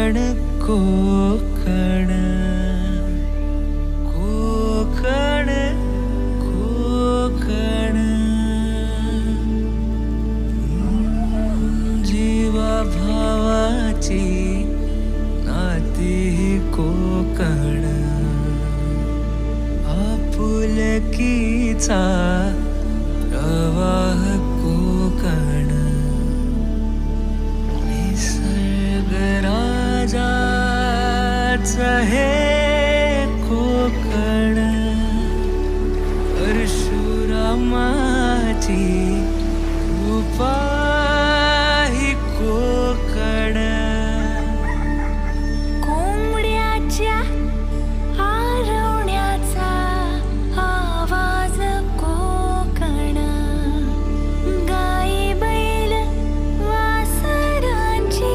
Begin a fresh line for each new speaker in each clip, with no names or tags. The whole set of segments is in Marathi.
कोकण कोकण कोकण कोकण जीवा भावाची नाती कोकण आपुलकीचा प्रवाह कोकण निसर्गराजाचं हे कोकण परशुरामाची कृपा ही कोकण
कोंबड्याच्या आरवण्याचा आवाज कोकण गाई बैल वासरांची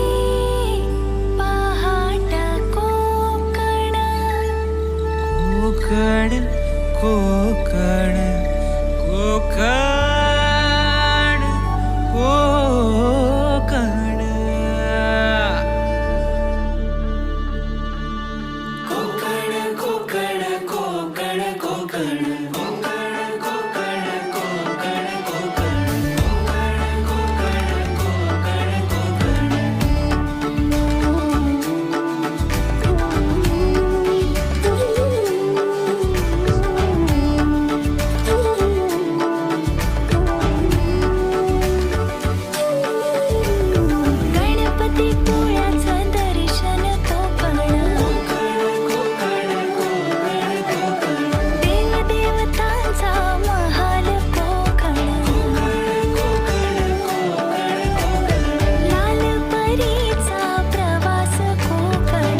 पहाट कोकण
कोकण कोकण कोकण कोकण कोकण कोकण कोकण
गणपतीपुळ्याचं दर्शन कोकण देवदेवतांचा महाल कोकण लालपरीचा प्रवास कोकण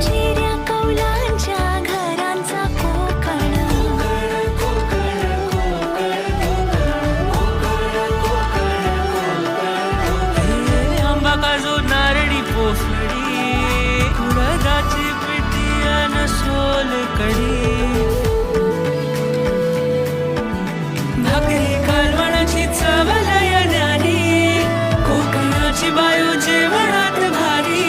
चिऱ्या कौलांच्या घरांचा कोकण
आंबा काजू नारळी पोफळी उडदाची पिठी अन सोलकढी भाकरी कालवणाची चव लय न्यारी कोकणाची बायू जेवणात भारी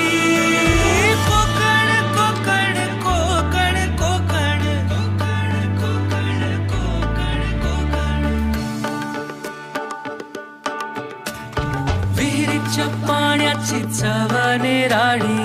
कोकण कोकण कोकण कोकण कोकण कोकण कोकण विहिरीच्या पाण्याची चव निराळी